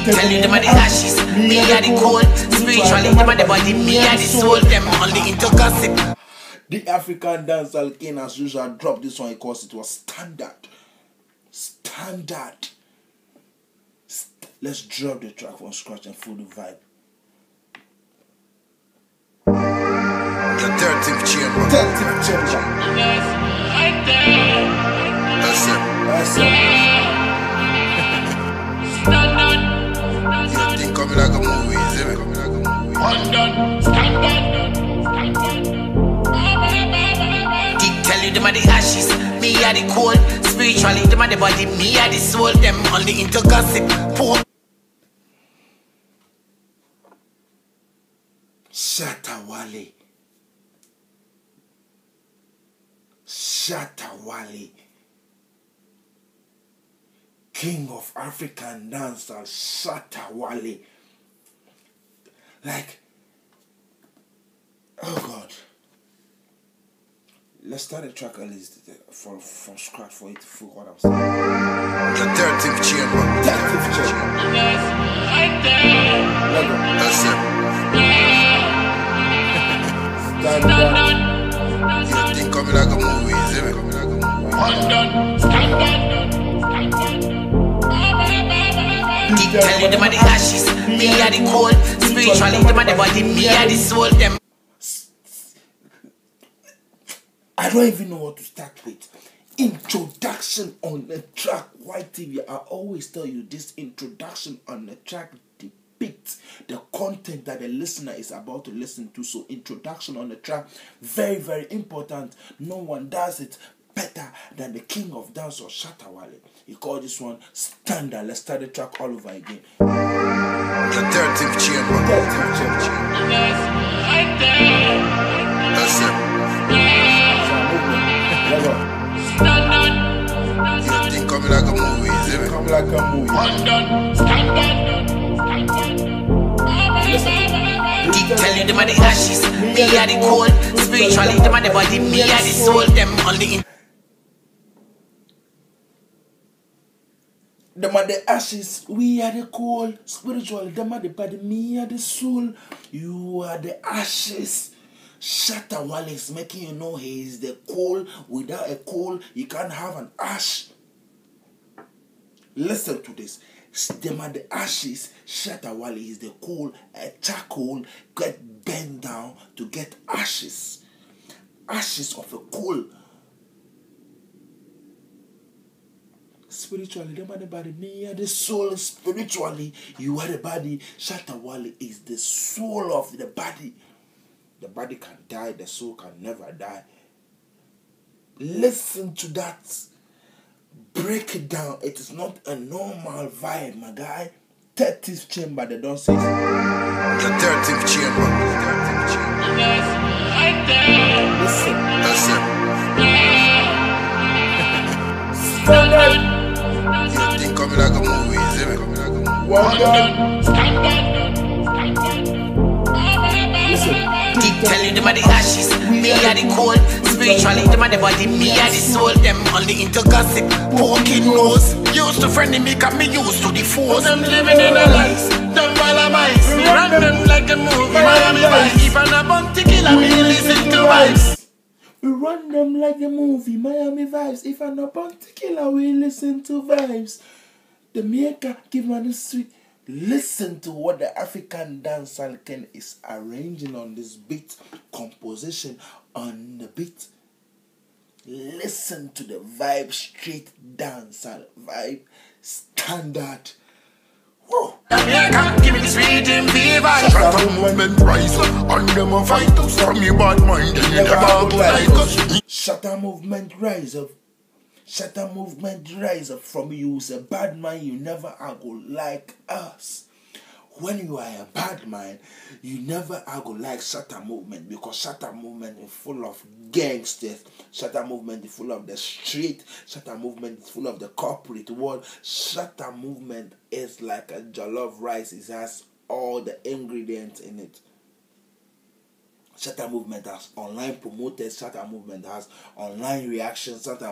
Tell them are the ashes, me are the cold. Spiritually, them are the body, me are the soul. Them only into gossip. The African dancehall king as usual dropped this one because it was standard. Let's drop the track from scratch and feel the vibe. The 13th chamber. 13th chamber. That's it. You think coming like a movie, is it? Tell you them are the ashes, me are the cold. Spiritually, them are the body, me are the soul. Them only into gossip. Poor. Shatta wale. Shatta wale. King of African dancehall, Shatta wale. Like, oh God. Let's start the track at least from scratch for you to feel what I'm saying. The 13th chamber. 13th chamber. That's it. You think coming like a movie, is it? Tell you them are the ashes, me are the cold. Spiritually, them are the body, me are the soul. Them. I don't even know what to start with. Introduction on the track. WhyteTV, I always tell you this introduction on the track depicts the content that the listener is about to listen to. So introduction on the track, very, very important. No one does it better than the king of dancehall, Shatta wale. He called this one standard. Let's start the track all over again. The 13th chamber. 13th chamber. That's it. You think coming like a movie, is it? Come like a movie. Tell you them are the ashes, me are the cold. Spiritually, them are the body, me are the soul. Them only in. Them are the ashes, we are the coal. Spiritually, them are the body, me are the soul. You are the ashes. Shatta wale is making you know he is the coal. Without a coal, you can't have an ash. Listen to this. Them are the ashes. Shatta wale is the coal. A charcoal get bent down to get ashes. Ashes of a coal. Spiritually, them are the body, me are the soul. Spiritually, you are the body. Shatta wale is the soul of the body. The body can die, the soul can never die. Listen to that. Break it down. It is not a normal vibe, my guy. 30th chamber, they don't say. The 13th chamber. Listen. That's it. Standard. You think coming like a movie, is it? Well done. Listen. Tell you them are the ashes, me are the cold. Spiritually, them are the body, me are the soul. Them only into gossip. Poking nose. Used to friendly me, cause me used to the force. Them living in a lies, them wallabies. Me run them like a movie, Miami Vice. If I'm a bounty killer, me listen to vibes. We run them like a movie, Miami Vibes. If I'm a bounty killer, we listen to vibes. The maker give man the sweet. Listen to what the African dancehall king is arranging on this beat, composition on the beat. Listen to the vibe, straight dancehall vibe, standard. Whoa. Jamaica, give me the sweet and fever. Shatta movement rise up, and them a fight us from your bad mind. And you never go like us. Shatta movement rise up. Shatta movement rise up from you. Is a bad man, you never go like us. When you are a bad man, you never go like Shatta movement, because Shatta movement is full of gangsters. Shatta movement is full of the street. Shatta movement is full of the corporate world. Shatta movement is like a jollof rice. It has all the ingredients in it. Shatta movement has online promoters, Shatta movement has online reactions, Shatta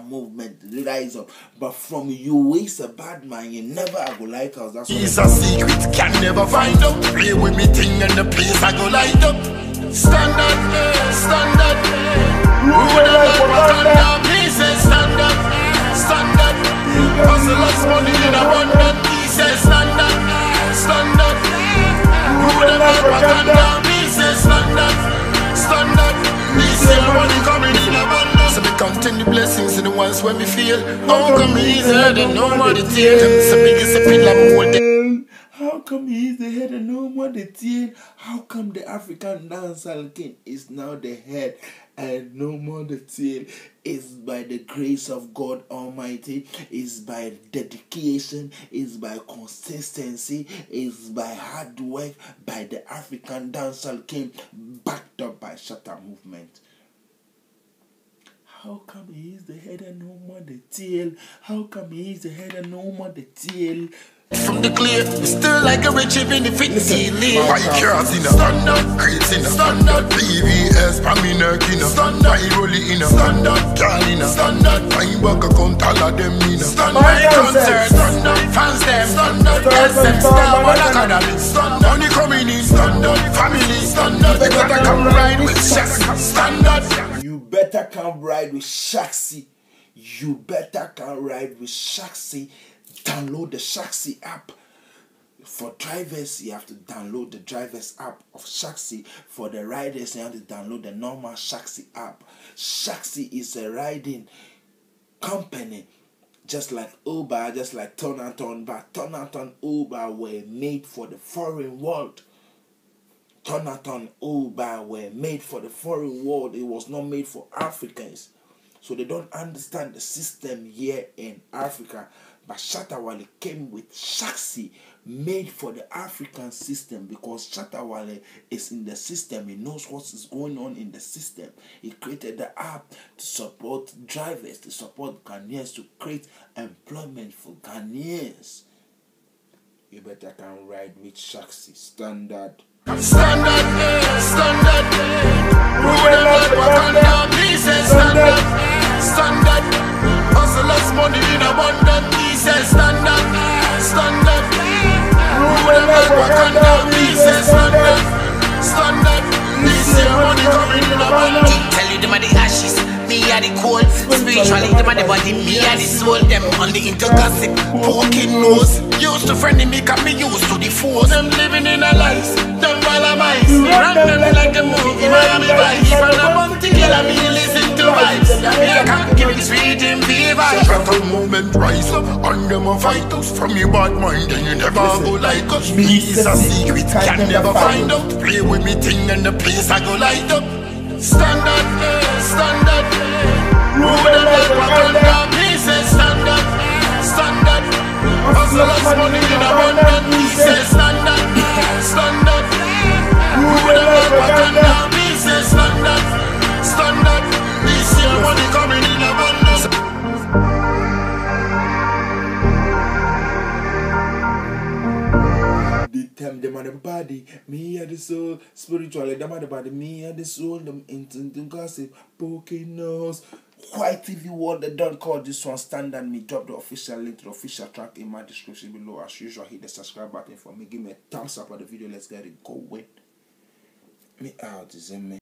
movement rise up. But from you is a bad man, you never go like us. That's It's a secret, can never find out. Play with me thing and the place I go light up. Standard, standard. Rule the life of Wakanda. Pieces, standard, standard. Hustlers money in abundance. Pieces, standard, standard. Rule the life of Wakanda. Pieces, standard, standard. Pieces money coming in abundance. So we counting the blessings and the ones when we feel. How come easier than no more the tail? So biggest a pillar more than. How come he is the head and no more the tail? How come the African dancehall king is now the head and no more the tail? It's by the grace of God Almighty, it's by dedication, it's by consistency, it's by hard work, by the African dancehall king, backed up by Shatta movement. How come he is the head and no more the tail? How come he is the head and no more the tail? From the clear, still like a rich in the fit ceiling. White cars in a standard, crates in a standard, PVS, Pamina in a standard, Rolly in a standard, car in a standard, my back account, all of them in a standard, my concert, standard, fans them, standard, girls them, star, one academy, standard, money coming in, standard, family, standard, they better come ride with Shatta, standard. You better come ride with Shatta. You better come ride with Shatta. Download the Shatta app. For drivers, you have to download the drivers app of Shatta. For the riders, you have to download the normal Shatta app. Shatta is a riding company, just like Uber, just like Tonaton, but Tonaton Uber were made for the foreign world. Tonaton Uber were made for the foreign world. It was not made for Africans. So they don't understand the system here in Africa. But Shatta Wale came with Shatta, made for the African system, because Shatta Wale is in the system. He knows what is going on in the system. He created the app to support drivers, to support Ghanaians, to create employment for Ghanaians. You better come ride with Shatta. Standard. Standard, standard. Rule the life of Wakanda. Pieces, standard, standard. Hustlers money in abundance. Pieces, standard, standard. Rule the life of Wakanda. Pieces, standard, standard. Pieces money coming in abundance. Tell you them are the ashes, me are the cold. Spiritually them are the body, me are the soul. Them on the intergossip, poking nose. Used to friendly me, cause me used to the force. Them living in a life, them Valamites. Run them like a movie, Miami Vice. From the bounty killer, me listen to vibes. Jamaica, give me the sweet and vibes. Shatta movement rise up, and them a fight us. From your bad mind, then you never go like us. Me is a secret, can never find out. Play with me thing and the place I go light up. Standard, standard. Rule the life of Wakanda. Pieces, standard, standard. Hustlers money in abundance. Pieces, standard, standard. Rule the life of Wakanda. Pieces, standard, standard. Pieces money coming in abundance. Them are the body, me are the soul. Spiritually, them are the body, me are the soul. Them into gossip, poking nose. WhyteTvOriginal, they don't call this one standard. Me drop the official link to the official track in my description below. As usual, hit the subscribe button for me. Give me a thumbs up on the video. Let's get it going. Me out, is it me?